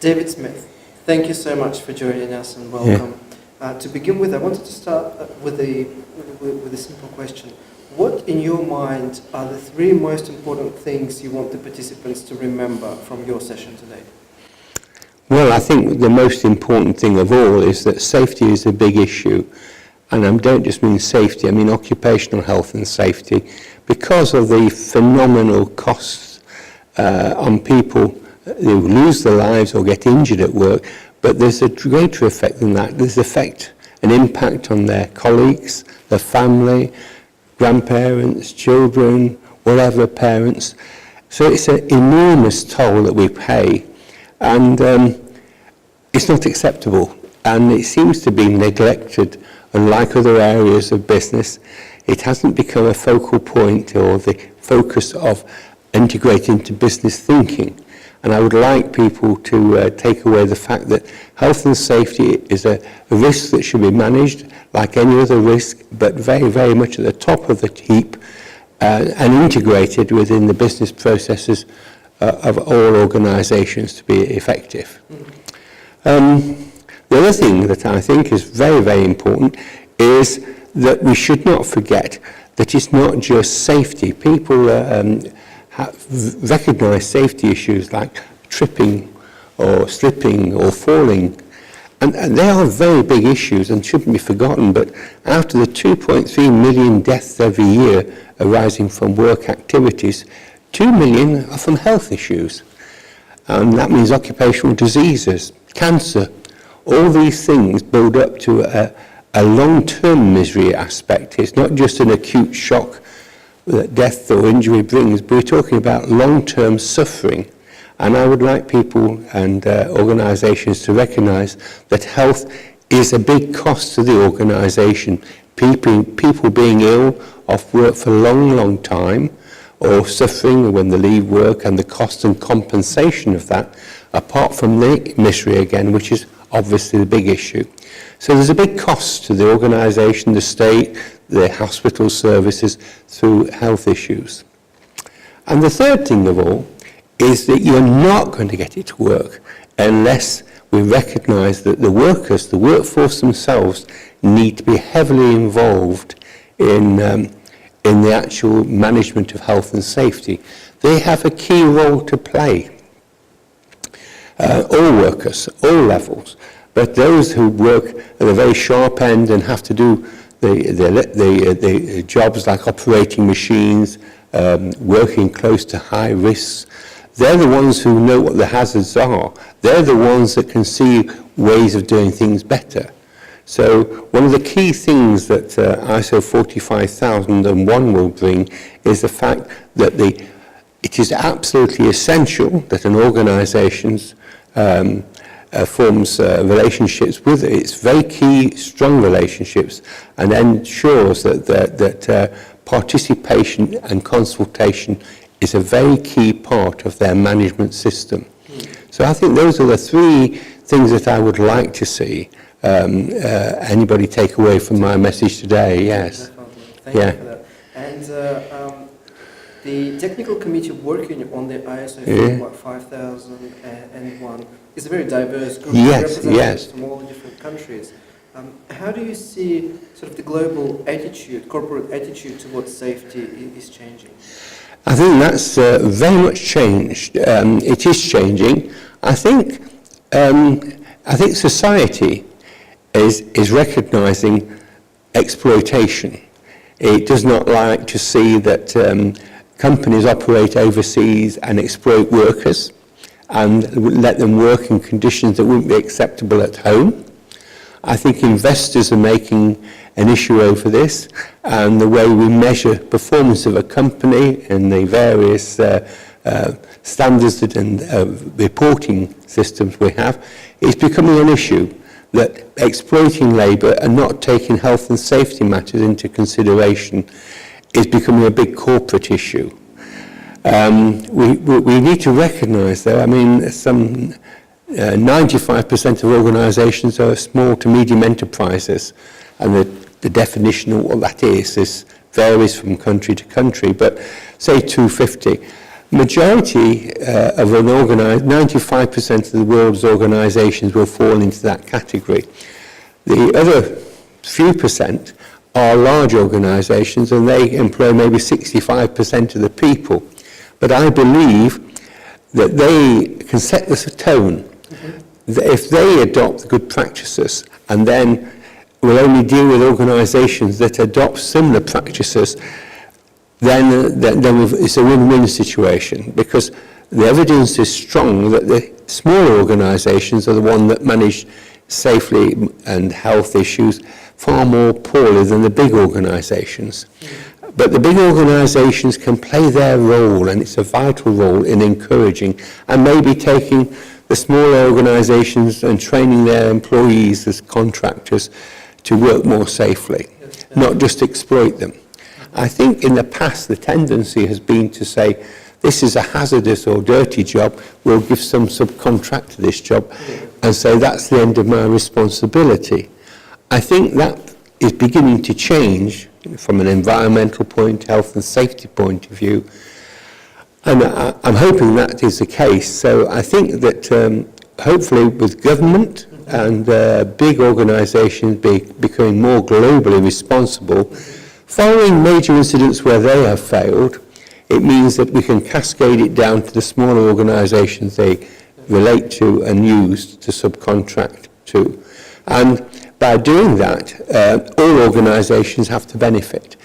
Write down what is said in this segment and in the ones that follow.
David Smith, thank you so much for joining us and welcome. To begin with, I wanted to start with a simple question. What, in your mind, are the three most important things you want the participants to remember from your session today? Well, I think the most important thing of all is that safety is a big issue. And I don't just mean safety, I mean occupational health and safety, because of the phenomenal costs on people who lose their lives or get injured at work. But there's a greater effect than that. There's an impact on their colleagues, their family, grandparents, children, whatever parents. So it's an enormous toll that we pay, and it's not acceptable. And it seems to be neglected. Unlike other areas of business, it hasn't become a focal point or the focus of integrating into business thinking. And I would like people to take away the fact that health and safety is a risk that should be managed like any other risk, but very, very much at the top of the heap and integrated within the business processes of all organisations to be effective. The other thing that I think is very, very important is that we should not forget that it's not just safety. People recognise safety issues like tripping or slipping or falling, and they are very big issues and shouldn't be forgotten. But out of the 2.3 million deaths every year arising from work activities, 2 million are from health issues. And that means occupational diseases, cancer. All these things build up to a long-term misery aspect. It's not just an acute shock that death or injury brings, but we're talking about long-term suffering. And I would like people and organisations to recognise that health is a big cost to the organisation. People being ill off work for a long, long time, or suffering when they leave work, and the cost and compensation of that, apart from the misery again, which is obviously the big issue. So there's a big cost to the organisation, the state, the hospital services through health issues. And the third thing of all is that you're not going to get it to work unless we recognise that the workers, the workforce themselves, need to be heavily involved in the actual management of health and safety. They have a key role to play. All workers, all levels, but those who work at the very sharp end and have to do the jobs like operating machines, working close to high risks, they're the ones who know what the hazards are. They're the ones that can see ways of doing things better. So one of the key things that ISO 45001 will bring is the fact that it is absolutely essential that an organisation forms relationships with its very key, strong relationships, and ensures that participation and consultation is a very key part of their management system. So I think those are the three things that I would like to see anybody take away from my message today. Yes. Thank you for that. And the technical committee working on the ISO 5001 is a very diverse group of representatives from all the different countries. How do you see sort of the global attitude, corporate attitude towards safety is changing? I think that's very much changed. It is changing. I think society is recognising exploitation. It does not like to see that companies operate overseas and exploit workers and let them work in conditions that wouldn't be acceptable at home. I think investors are making an issue over this, and the way we measure performance of a company and the various standards and reporting systems we have is becoming an issue, that exploiting labour and not taking health and safety matters into consideration is becoming a big corporate issue. We need to recognise, though, I mean, some 95% of organisations are small to medium enterprises, and the definition of what that is varies from country to country, but say 250. majority of 95% of the world's organisations will fall into that category. The other few percent are large organisations, and they employ maybe 65% of the people. But I believe that they can set this a tone. That if they adopt good practices, and then will only deal with organisations that adopt similar practices, then it's a win-win situation, because the evidence is strong that the smaller organisations are the ones that manage safety and health issues far more poorly than the big organisations. But the big organisations can play their role, and it's a vital role in encouraging and maybe taking the smaller organisations and training their employees as contractors to work more safely, not just exploit them. I think in the past the tendency has been to say, this is a hazardous or dirty job, we'll give some subcontractor this job and say that's the end of my responsibility. I think that is beginning to change from an environmental point, health and safety point of view, and I'm hoping that is the case. So I think that hopefully with government and big organisations becoming more globally responsible, following major incidents where they have failed, it means that we can cascade it down to the smaller organisations they relate to and use to subcontract to. And by doing that, all organisations have to benefit.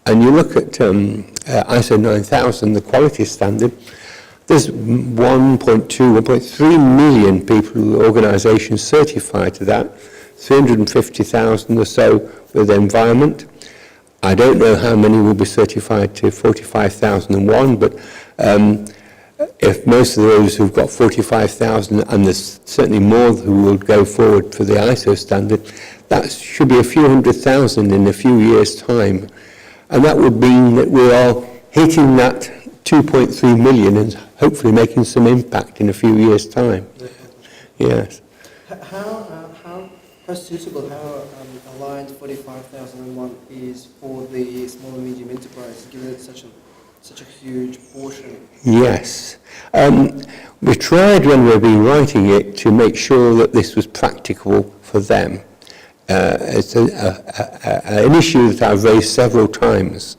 And you look at ISO 9000, the quality standard, there's 1.3 million people, organisations certified to that, 350,000 or so with environment. I don't know how many will be certified to 45,001, but if most of those who've got 45,000, and there's certainly more who will go forward for the ISO standard, that should be a few 100,000 in a few years' time. And that would mean that we are hitting that 2.3 million and hopefully making some impact in a few years' time. Yes. How suitable, how aligned 45,001 is for the small and medium enterprise, given it's such a huge portion? Yes. We tried when we've been writing it to make sure that this was practicable for them. It's an issue that I've raised several times,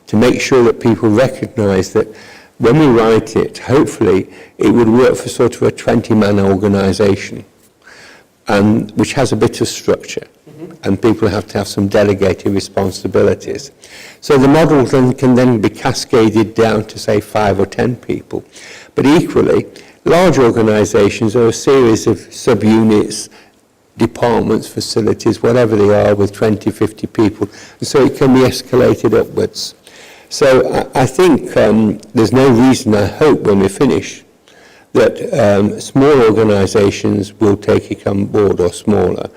to make sure that people recognise that when we write it, hopefully it would work for sort of a 20-man organisation, and which has a bit of structure, and people have to have some delegated responsibilities. So the model then can be cascaded down to, say, 5 or 10 people. But equally, large organisations are a series of subunits, departments, facilities, whatever they are, with 20, 50 people. And so it can be escalated upwards. So I think there's no reason, I hope, when we finish, that small organisations will take it on board, or smaller.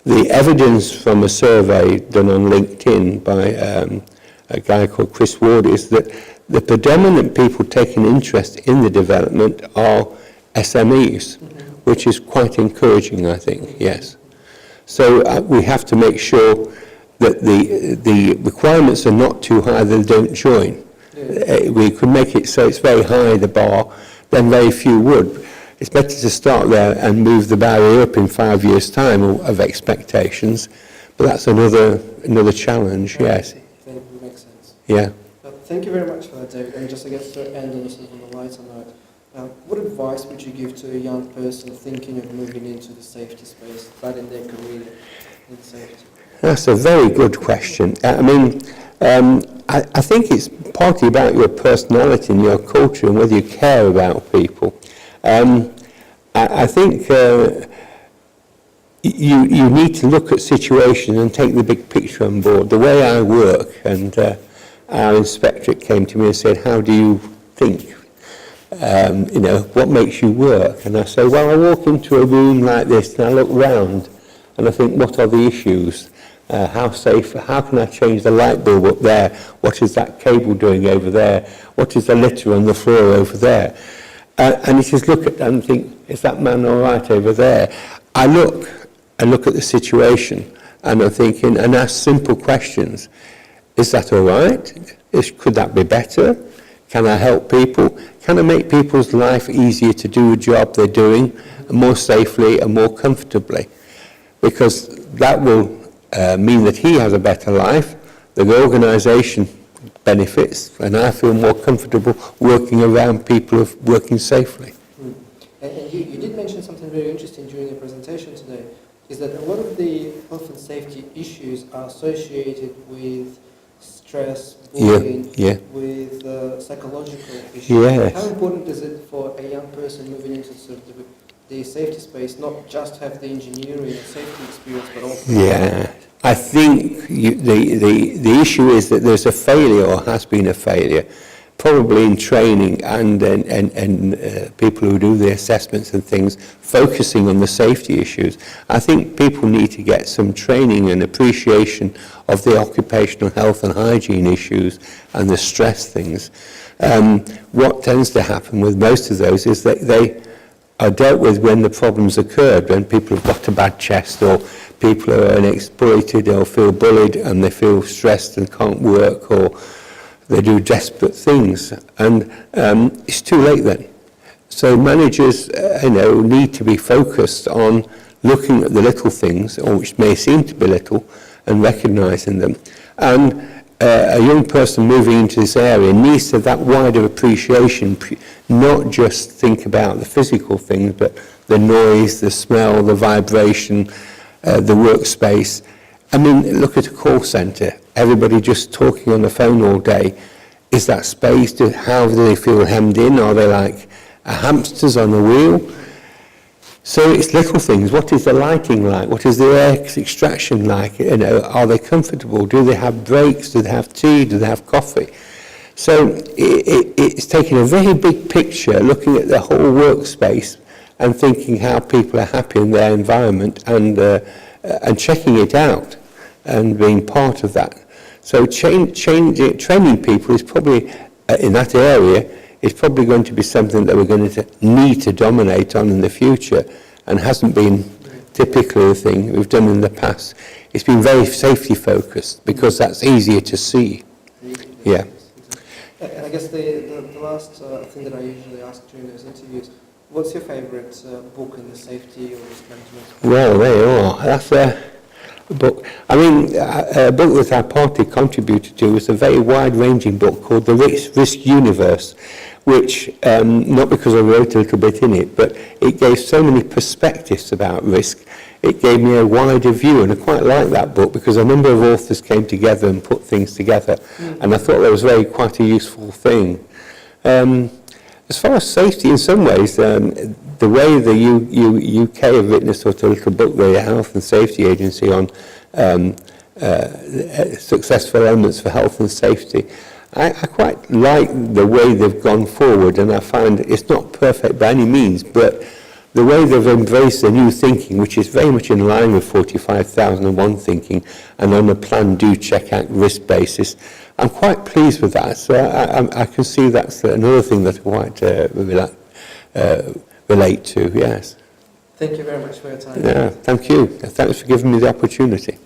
The evidence from a survey done on LinkedIn by a guy called Chris Ward is that the predominant people taking interest in the development are SMEs, which is quite encouraging, I think, yes. So we have to make sure that the requirements are not too high that they don't join. We could make it so it's very high, the bar, then very few would. It's better to start there and move the barrier up in 5 years' time of expectations, but that's another challenge, yes. I think it makes sense. Yeah. Thank you very much for that, David. And just, I guess, to end on a lighter note, what advice would you give to a young person thinking of moving into the safety space, starting their career in safety? That's a very good question. I mean, I think it's partly about your personality and your culture and whether you care about people. I think you need to look at situations and take the big picture on board. The way I work, and our inspectorate came to me and said, how do you think? What makes you work? And I say, well, I walk into a room like this and I look round and I think, what are the issues? How safe, how can I change the light bulb up there? What is that cable doing over there? What is the litter on the floor over there? And you just look at that and think, is that man all right over there? I look at the situation and I'm thinking, and ask simple questions. Is that all right? Could that be better? Can I help people? Can I make people's life easier to do a job they're doing more safely and more comfortably? Because that will mean that he has a better life, the organisation benefits, and I feel more comfortable working around people who are working safely. And you did mention something very interesting during your presentation today, is that a lot of the health and safety issues are associated with stress, bullying, with psychological issues. Yes. How important is it for a young person moving into sort of the safety space, not just have the engineering and safety experience, but also... Yeah, I think the issue is that there's a failure, or has been a failure, probably in training and people who do the assessments and things, focusing on the safety issues. I think people need to get some training and appreciation of the occupational health and hygiene issues and the stress things. What tends to happen with most of those is that they are dealt with when the problems occurred, when people have got a bad chest, or people are exploited or feel bullied and they feel stressed and can't work, or they do desperate things, and it's too late then. So managers, need to be focused on looking at the little things, or which may seem to be little, and recognising them. And a young person moving into this area needs to have that wider appreciation, not just think about the physical things, but the noise, the smell, the vibration, the workspace. I mean, look at a call centre. Everybody just talking on the phone all day. Is that space? How do they feel hemmed in? Are they like hamsters on a wheel? So it's little things. What is the lighting like? What is the air extraction like? Are they comfortable? Do they have breaks? Do they have tea? Do they have coffee? So it's taking a very big picture, looking at the whole workspace and thinking how people are happy in their environment, and checking it out and being part of that. So training people is probably, in that area, is probably going to be something that we're going to need to dominate on in the future, and hasn't been typically the thing we've done in the past. It's been very safety focused because that's easier to see. Yeah. And I guess the last thing that I usually ask during those interviews, what's your favourite book in the safety or risk management? Well, there you are. That's a book. I mean, a book that our party contributed to was a very wide-ranging book called The Risk Universe, which, not because I wrote a little bit in it, but it gave so many perspectives about risk. It gave me a wider view, and I quite like that book because a number of authors came together and put things together, and I thought that was quite a useful thing. As far as safety, in some ways, the way the UK have written a sort of little book, the Health and Safety Agency, on successful elements for health and safety, I quite like the way they've gone forward, and I find it's not perfect by any means, but the way they've embraced the new thinking, which is very much in line with 45,001 thinking, and on a plan, do, check, act, risk basis, I'm quite pleased with that. So I can see that's another thing that I quite relate to, yes. Thank you very much for your time. Yeah, thank you. Thanks for giving me the opportunity.